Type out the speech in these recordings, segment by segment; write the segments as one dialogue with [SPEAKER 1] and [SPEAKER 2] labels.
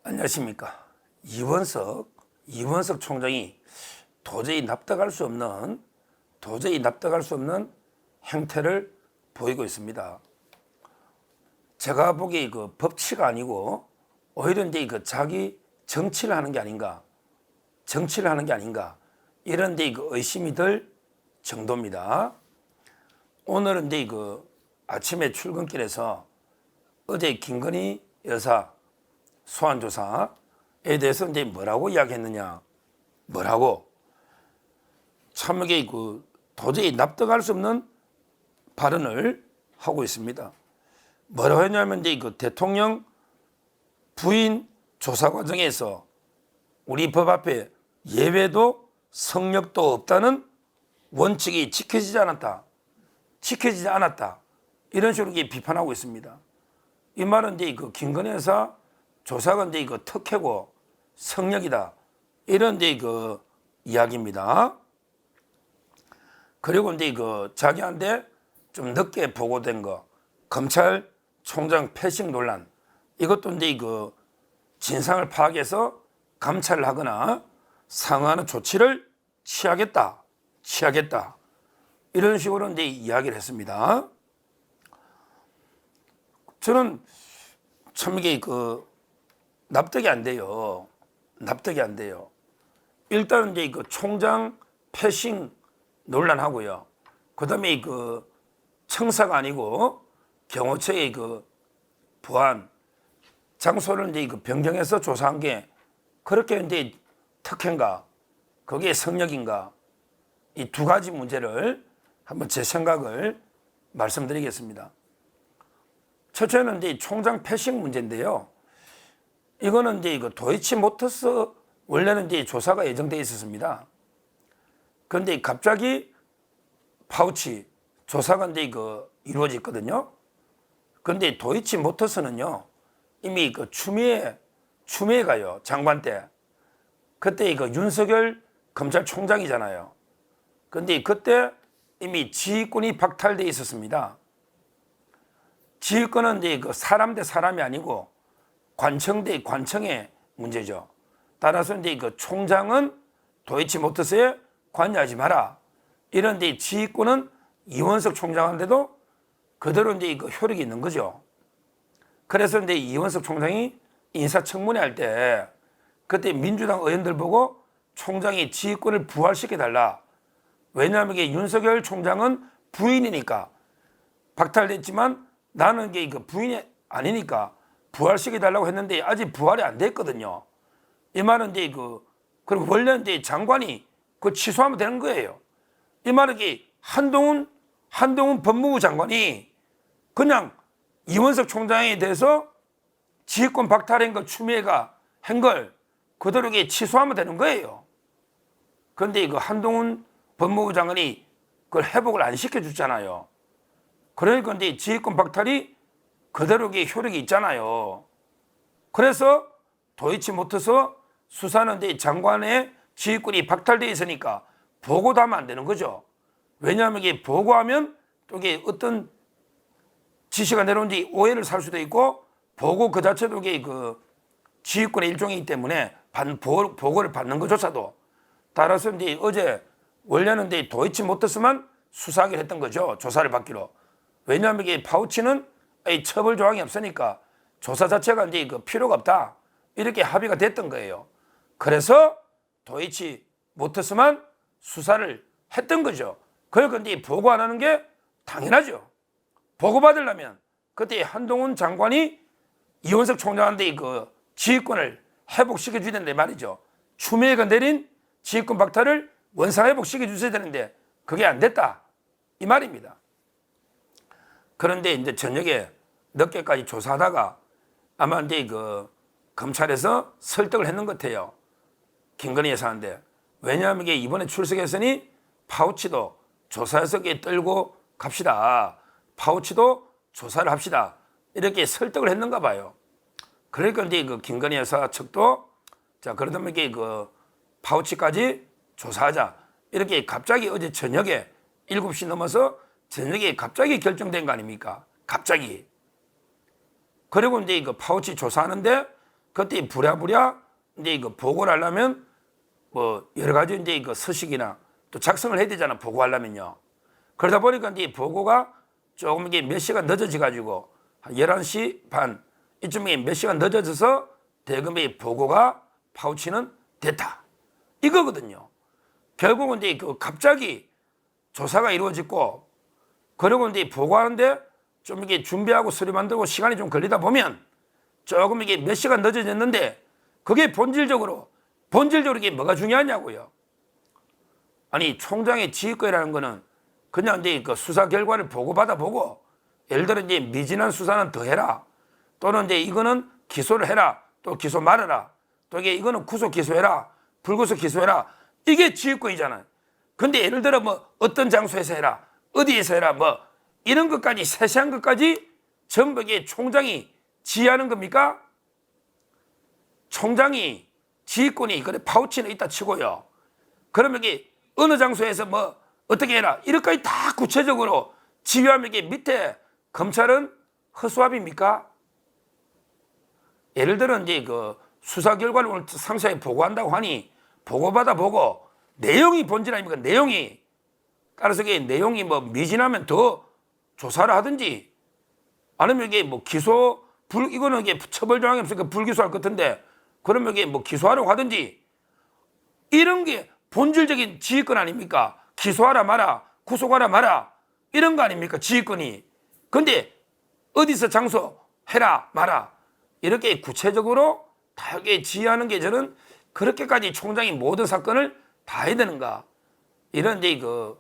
[SPEAKER 1] 안녕하십니까. 이원석 총장이 도저히 납득할 수 없는 행태를 보이고 있습니다. 제가 보기에 그 법치가 아니고 오히려 이제 그 자기 정치를 하는 게 아닌가, 이런 데 그 의심이 들 정도입니다. 오늘은 이제 그 아침에 출근길에서 어제 김건희 여사 소환조사에 대해서 이제 뭐라고 이야기했느냐, 참 이게 그 도저히 납득할 수 없는 발언을 하고 있습니다. 뭐라고 했냐면 이제 그 대통령 부인 조사 과정에서 우리 법 앞에 예외도 성역도 없다는 원칙이 지켜지지 않았다. 이런 식으로 비판하고 있습니다. 이 말은 이제 그 김건희 여사 조사가 이제 그 특혜고 성역이다. 이런 이제 그 이야기입니다. 그리고 이제 그 자기한테 좀 늦게 보고된 거, 검찰총장 패싱 논란, 이것도 이제 그 진상을 파악해서 감찰을 하거나 상응하는 조치를 취하겠다. 이런 식으로 이제 이야기를 했습니다. 저는 참 이게 그 납득이 안 돼요. 일단은 이제 그 총장 패싱 논란하고요. 그다음에 그 청사가 아니고 경호처의 그 보안 장소를 이제 그 변경해서 조사한 게 그렇게 이제 특혜인가, 그게 성역인가, 이 두 가지 문제를 한번 제 생각을 말씀드리겠습니다. 첫째는 이제 총장 패싱 문제인데요. 이거는 이제 그 도이치모터스 원래는 이제 조사가 예정되어 있었습니다. 그런데 갑자기 파우치 조사가 이제 그 이루어졌거든요. 그런데 도이치모터스는요, 이미 그 추미애 가요, 장관 때. 그때 그 윤석열 검찰총장이잖아요. 그런데 그때 이미 지휘권이 박탈되어 있었습니다. 지휘권은 이제 그 사람 대 사람이 아니고 관청 대 관청의 문제죠. 따라서 이제 그 총장은 도이치모터스에 관여하지 마라. 이런 데 지휘권은 이원석 총장한테도 그대로 이제 그 효력이 있는 거죠. 그래서 이제 이원석 총장이 인사청문회 할 때 그때 민주당 의원들 보고 총장이 지휘권을 부활시켜 달라. 왜냐하면 이게 윤석열 총장은 부인이니까 박탈됐지만 나는 이게 그 부인이 아니니까 부활시켜 달라고 했는데 아직 부활이 안 됐거든요. 이 말은 이제 그리고 원래 이제 장관이 그 취소하면 되는 거예요. 이 말은 이게 한동훈 법무부 장관이 그냥 이원석 총장에 대해서 지휘권 박탈한 걸 추미애가 한 걸 그대로 취소하면 되는 거예요. 그런데 그 한동훈 법무부 장관이 그걸 회복을 안 시켜줬잖아요. 그러니까 이제 지휘권 박탈이 그대로 효력이 있잖아요. 그래서 도이치모터스 수사는 이제 장관의 지휘권이 박탈되어 있으니까 보고도 하면 안 되는 거죠. 왜냐하면 이게 보고하면 또 이게 어떤 지시가 내려온지 오해를 살 수도 있고 보고 그 자체도 이게 그 지휘권의 일종이기 때문에 보고를 받는 것조차도. 따라서 이제 어제 원래는 이제 도이치모터스만 수사하기로 했던 거죠. 조사를 받기로. 왜냐하면 이게 파우치는 처벌 조항이 없으니까 조사 자체가 이제 그 필요가 없다. 이렇게 합의가 됐던 거예요. 그래서 도이치모터스만 수사를 했던 거죠. 그러니까 이제 보고 안 하는 게 당연하죠. 보고받으려면 그때 한동훈 장관이 이원석 총장한테 그 지휘권을 회복시켜 줘야 되는데 말이죠. 추미애가 내린 지휘권 박탈을 원상회복시켜 주셔야 되는데 그게 안 됐다. 이 말입니다. 그런데 이제 저녁에 늦게까지 조사하다가 아마 이제 그 검찰에서 설득을 했는 것 같아요. 김건희 여사한테. 왜냐하면 이게 이번에 출석했으니 파우치도 조사해서 떨고 갑시다. 파우치도 조사를 합시다. 이렇게 설득을 했는가 봐요. 그러니까 이제 그 김건희 여사 측도 자, 그러다면 이게 그 파우치까지 조사하자. 이렇게 갑자기 어제 저녁에 7시 넘어서 저녁에 갑자기 결정된 거 아닙니까? 갑자기. 그리고 이제 그 파우치 조사하는데 그때 부랴부랴 이제 이거 보고를 하려면 뭐 여러 가지 이제 이거 서식이나 또 작성을 해야 되잖아, 보고하려면요. 그러다 보니까 이제 보고가 조금 이게 몇 시간 늦어져 가지고 한 11시 반 이쯤에 몇 시간 늦어져서 대금의 보고가 파우치는 됐다. 이거거든요. 결국은 이제 그 갑자기 조사가 이루어졌고, 그리고 이제 보고하는데 좀 이게 준비하고 서류 만들고 시간이 좀 걸리다 보면 조금 이게 몇 시간 늦어졌는데, 그게 본질적으로 이게 뭐가 중요하냐고요. 아니, 총장의 지휘권이라는 거는 그냥 이제 그 수사 결과를 보고받아 보고, 예를 들어 이제 미진한 수사는 더 해라, 또는 이제 이거는 기소를 해라, 또 기소 말아라, 또 이거는 구속 기소해라, 불구속 기소해라, 이게 지휘권이잖아요. 근데 예를 들어 뭐 어떤 장소에서 해라, 어디에서 해라, 뭐 이런 것까지, 세세한 것까지 전부 이게 총장이 지휘하는 겁니까? 총장이 지휘권이 그래 파우치는 있다 치고요. 그러면 이게 어느 장소에서 뭐 어떻게 해라, 이렇게까지 다 구체적으로 지휘하면 이게 밑에 검찰은 허수아비입니까? 예를 들어 이제 그 수사 결과를 오늘 상세하게 보고한다고 하니 보고받아 보고 내용이 본질 아닙니까? 내용이. 따라서 이게 내용이 뭐 미진하면 더 조사를 하든지, 아니면 이게 뭐 이거는 이게 처벌 조항이 없으니까 불기소할 것 같은데, 그러면 이게 뭐 기소하려고 하든지, 이런 게 본질적인 지휘권 아닙니까? 기소하라 마라, 구속하라 마라, 이런 거 아닙니까? 지휘권이. 근데 어디서 장소 해라 마라, 이렇게 구체적으로 다르게 지휘하는 게 저는 그렇게까지 총장이 모든 사건을 다 해야 되는가, 이런 이제 그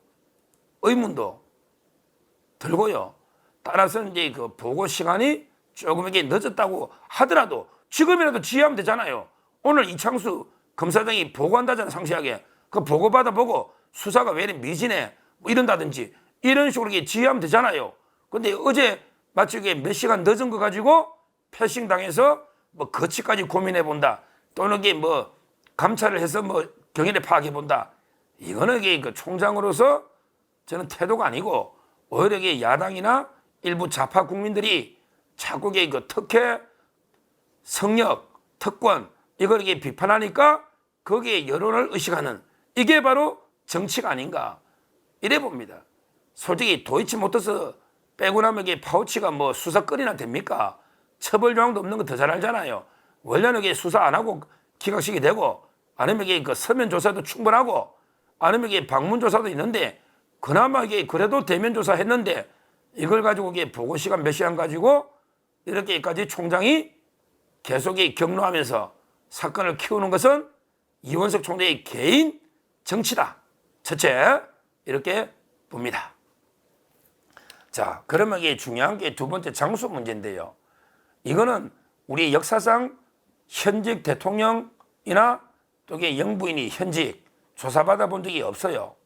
[SPEAKER 1] 의문도 들고요. 따라서 이제 그 보고 시간이 조금 이게 늦었다고 하더라도 지금이라도 지휘하면 되잖아요. 오늘 이창수 검사장이 보고한다잖아, 상세하게. 그 보고받아 보고 수사가 왜 이렇게 미진해, 뭐 이런다든지, 이런 식으로 이게 지휘하면 되잖아요. 근데 어제 마치 이게 몇 시간 늦은 거 가지고 패싱 당해서 뭐 거치까지 고민해 본다, 또는 이게 뭐 감찰을 해서 뭐 경위를 파악해 본다, 이거는 이게 그 총장으로서 저는 태도가 아니고, 오히려 이게 야당이나 일부 좌파 국민들이 자꾸 이게 그 특혜, 성역, 특권, 이걸 이게 비판하니까 거기에 여론을 의식하는, 이게 바로 정치가 아닌가, 이래 봅니다. 솔직히 도이치모터스 빼고 나면 이게 파우치가 뭐 수사거리나 됩니까? 처벌 조항도 없는 거 더 잘 알잖아요. 원래는 이게 수사 안 하고 기각식이 되고, 아니면 이게 그 서면 조사도 충분하고, 아니면 이게 방문 조사도 있는데, 그나마 이게 그래도 대면 조사 했는데, 이걸 가지고 이게 보고 시간 몇 시간 가지고 이렇게까지 총장이 계속 격노하면서 사건을 키우는 것은 이원석 총장의 개인 정치다, 첫째, 이렇게 봅니다. 자, 그러면 이게 중요한 게 두 번째 장소 문제인데요. 이거는 우리 역사상 현직 대통령이나 또 이게 영부인이 현직 조사받아 본 적이 없어요.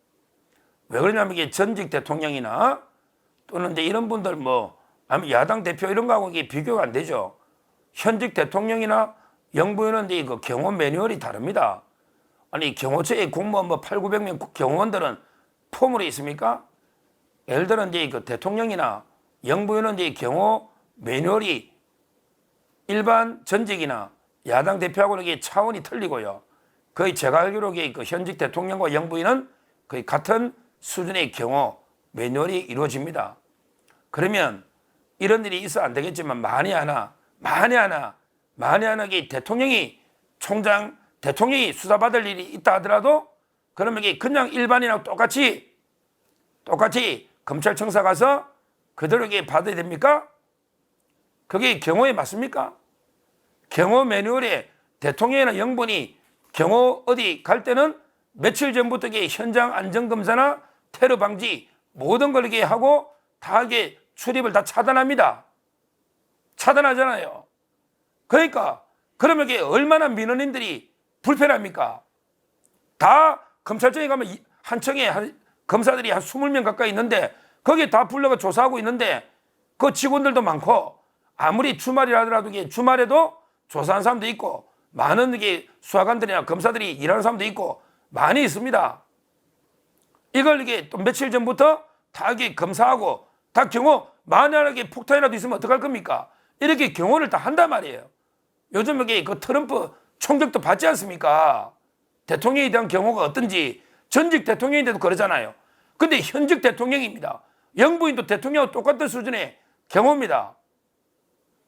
[SPEAKER 1] 왜 그러냐면 이게 전직 대통령이나 또는 이제 이런 분들 뭐 아니면 야당 대표 이런 거하고 이게 비교가 안 되죠. 현직 대통령이나 영부인은 이제 그 경호 매뉴얼이 다릅니다. 아니, 경호처에 공무원 뭐 800~900명 경호원들은 포물이 있습니까? 예를 들어 이제 그 대통령이나 영부인은 이제 경호 매뉴얼이 일반 전직이나 야당 대표하고는 이게 차원이 틀리고요. 거의 제가 알기로 그 현직 대통령과 영부인은 거의 같은 수준의 경호 매뉴얼이 이루어집니다. 그러면 이런 일이 있어 안 되겠지만 만에 하나 대통령이 수사받을 일이 있다 하더라도, 그러면 이게 그냥 일반인하고 똑같이 검찰청사 가서 그대로 이게 받아야 됩니까? 그게 경호에 맞습니까? 경호 매뉴얼에 대통령이나 영부인이 경호 어디 갈 때는 며칠 전부터 이게 현장 안전검사나 테러 방지 모든 걸 이렇게 하고 다 이게 출입을 다 차단합니다. 차단하잖아요. 그러니까 그러면 이게 얼마나 민원인들이 불편합니까? 다 검찰청에 가면 한 청에 검사들이 한 20명 가까이 있는데 거기에 다 불러가 조사하고 있는데 그 직원들도 많고, 아무리 주말이라 하더라도 이게 주말에도 조사하는 사람도 있고, 많은 이게 수사관들이나 검사들이 일하는 사람도 있고 많이 있습니다. 이걸 이게 또 며칠 전부터 다 이게 검사하고 다 경호, 만약에 폭탄이라도 있으면 어떡할 겁니까? 이렇게 경호를 다 한단 말이에요. 요즘 여기 그 트럼프 총격도 받지 않습니까? 대통령에 대한 경호가 어떤지 전직 대통령인데도 그러잖아요. 근데 현직 대통령입니다. 영부인도 대통령하고 똑같은 수준의 경호입니다.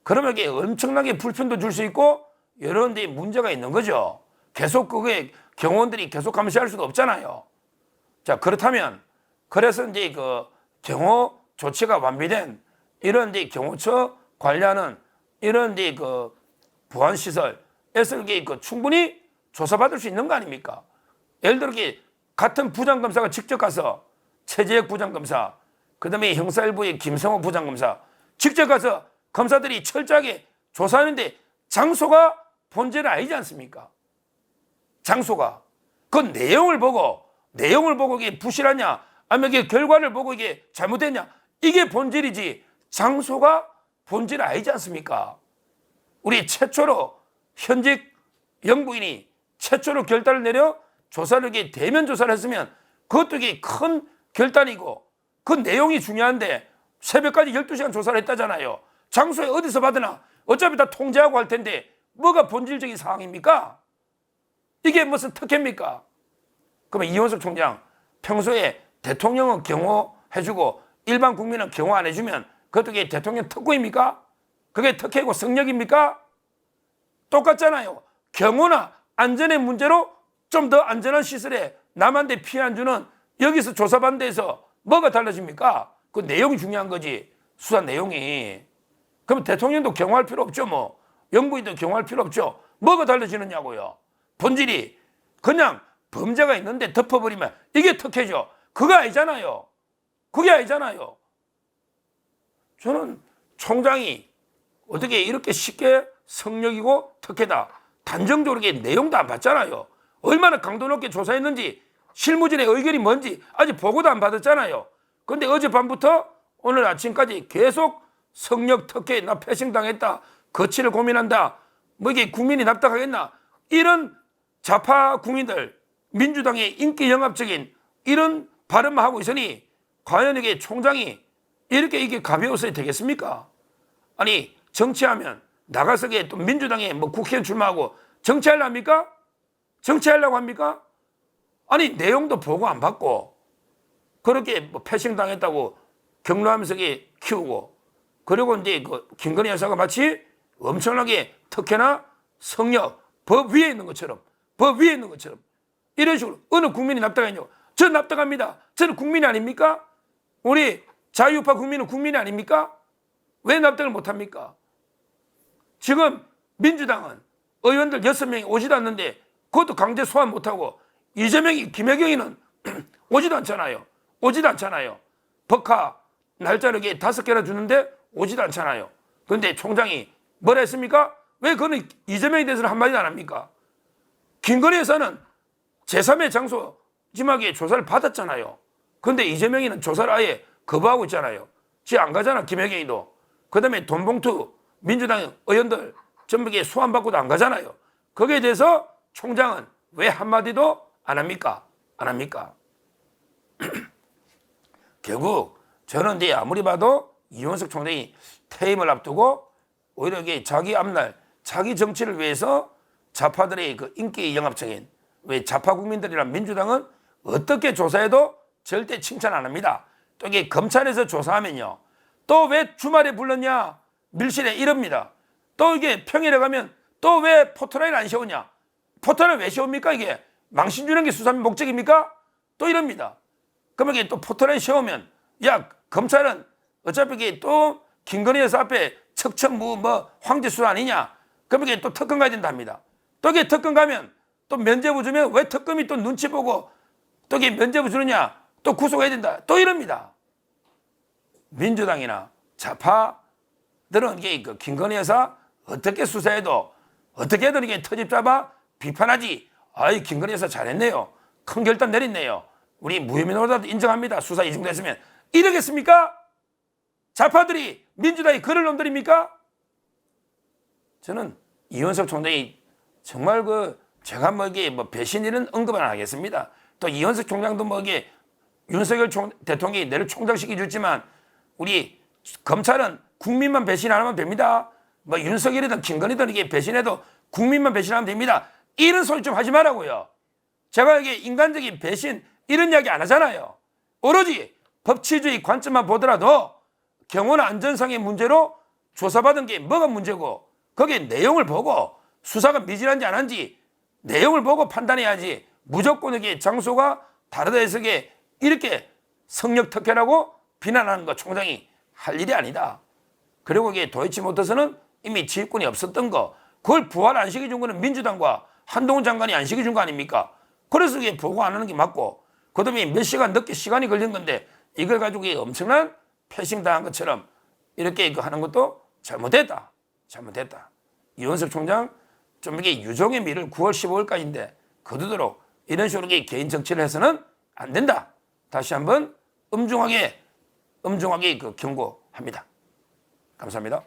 [SPEAKER 1] 그러면 이게 엄청나게 불편도 줄 수 있고 여러 데 문제가 있는 거죠. 계속 그게 경호원들이 계속 감시할 수도 없잖아요. 자, 그렇다면 그래서 이제 그 경호 조치가 완비된 이런 데 경호처 관리하는 이런 데 그 보안시설에서 이게 그 충분히 조사받을 수 있는 거 아닙니까? 예를 들어 같은 부장검사가 직접 가서 최재혁 부장검사, 그 다음에 형사일부의 김성호 부장검사 직접 가서 검사들이 철저하게 조사하는데 장소가 본질은 아니지 않습니까? 장소가. 그 내용을 보고 이게 부실하냐, 아니면 이게 결과를 보고 이게 잘못됐냐, 이게 본질이지 장소가 본질 아니지 않습니까? 우리 최초로 현직 영부인이 최초로 결단을 내려 조사를 이게 대면 조사를 했으면 그것도 이게 큰 결단이고 그 내용이 중요한데 새벽까지 12시간 조사를 했다잖아요. 장소에 어디서 받으나 어차피 다 통제하고 할 텐데 뭐가 본질적인 사항입니까? 이게 무슨 특혜입니까? 그러면 이원석 총장 평소에 대통령은 경호해주고 일반 국민은 경호 안 해주면 그것도 대통령 특권입니까? 그게 특혜고 성역입니까? 똑같잖아요. 경호나 안전의 문제로 좀 더 안전한 시설에 남한테 피해 안 주는 여기서 조사받는 데서 뭐가 달라집니까? 그 내용이 중요한 거지. 수사 내용이. 그럼 대통령도 경호할 필요 없죠. 뭐 영부인도 경호할 필요 없죠. 뭐가 달라지느냐고요. 본질이 그냥 범죄가 있는데 덮어버리면 이게 특혜죠. 그거 아니잖아요. 그게 아니잖아요. 저는 총장이 어떻게 이렇게 쉽게 성역이고 특혜다 단정적으로 내용도 안 봤잖아요. 얼마나 강도 높게 조사했는지 실무진의 의견이 뭔지 아직 보고도 안 받았잖아요. 그런데 어젯밤부터 오늘 아침까지 계속 성역 특혜, 나 패싱당했다, 거취를 고민한다, 뭐 이게 국민이 납득하겠나, 이런 좌파 국민들, 민주당의 인기 영합적인 이런 발언만 하고 있으니 과연 이게 총장이 이렇게 이게 가벼워서야 되겠습니까? 아니 정치하면 나가서 또 민주당에 뭐 국회의원 출마하고 정치하려고 합니까? 정치하려고 합니까? 아니 내용도 보고 안 받고 그렇게 뭐 패싱 당했다고 격노하면서 키우고, 그리고 이제 그 김건희 여사가 마치 엄청나게 특혜나 성역 법 위에 있는 것처럼 이런 식으로 어느 국민이 납득하냐고. 저 납득합니다. 저는 국민이 아닙니까? 우리 자유우파 국민은 국민이 아닙니까? 왜 납득을 못합니까? 지금 민주당은 의원들 6명이 오지도 않는데 그것도 강제 소환 못하고 이재명이 김혜경이는 오지도 않잖아요. 법카 날짜를 5개나 주는데 오지도 않잖아요. 그런데 총장이 뭐라 했습니까? 왜 그는 이재명에 대해서는 한마디도 안 합니까? 김건희 여사는 제3의 장소 심하게 조사를 받았잖아요. 그런데 이재명이는 조사를 아예 거부하고 있잖아요. 지 안 가잖아, 김혜경이도. 그 다음에 돈봉투 민주당 의원들 전부 소환받고도 안 가잖아요. 거기에 대해서 총장은 왜 한마디도 안 합니까? 결국 저는 이제 아무리 봐도 이원석 총장이 퇴임을 앞두고 오히려 이게 자기 앞날, 자기 정치를 위해서 좌파들의 그 인기 영합적인, 왜 좌파 국민들이란 민주당은 어떻게 조사해도 절대 칭찬 안 합니다. 또 이게 검찰에서 조사하면요, 또 왜 주말에 불렀냐 밀실에 이럽니다. 또 이게 평일에 가면 또 왜 포토라인 안 세우냐, 포토라인 왜 세웁니까? 이게 망신 주는 게 수사 목적입니까? 또 이럽니다. 그러면 이게 또 포토라인 세우면 야 검찰은 어차피 이게 또 김건희 여사 앞에 척천무 뭐 황제수 아니냐, 그러면 이게 또 특검 가야 된답니다. 또 이게 특검 가면 또 면죄부 주면 왜 특검이 또 눈치 보고 또 이게 면죄부 주느냐, 또 구속해야 된다, 또 이럽니다. 민주당이나 좌파들은 이게 그 김건희 여사 어떻게 수사해도 어떻게든 이게 터집 잡아 비판하지. 아이 김건희 여사 잘했네요, 큰 결단 내렸네요, 우리 무혐의노라도 인정합니다, 수사 이 정도 했으면, 이러겠습니까? 좌파들이 민주당이 그럴 놈들입니까? 저는 이원석 총장이 정말 제가 뭐 이게 뭐 배신 일은 언급은 안 하겠습니다. 또 이원석 총장도 뭐 이게 윤석열 대통령이 내를 총장시켜 줬지만 우리 검찰은 국민만 배신 안 하면 됩니다. 뭐 윤석열이든 김건희든 이게 배신해도 국민만 배신하면 됩니다. 이런 소리 좀 하지 말라고요. 제가 이게 인간적인 배신 이런 이야기 안 하잖아요. 오로지 법치주의 관점만 보더라도 경호나 안전상의 문제로 조사받은 게 뭐가 문제고 거기에 내용을 보고 수사가 미진한지 안 한지 내용을 보고 판단해야지 무조건 이게 장소가 다르다 해서 이렇게 성역 특혜라고 비난하는 거 총장이 할 일이 아니다. 그리고 이게 도이치모터스는 이미 지휘권이 없었던 거 그걸 부활 안 시켜준 거는 민주당과 한동훈 장관이 안 시켜준 거 아닙니까? 그래서 이게 보고 안 하는 게 맞고 그다음에 몇 시간 늦게 시간이 걸린 건데 이걸 가지고 엄청난 패싱 당한 것처럼 이렇게 하는 것도 잘못됐다. 잘못됐다. 이원석 총장 좀 이게 유종의 미를 9월 15일까지인데 거두도록 이런 식으로 개인 정치를 해서는 안 된다. 다시 한번 엄중하게 경고합니다. 감사합니다.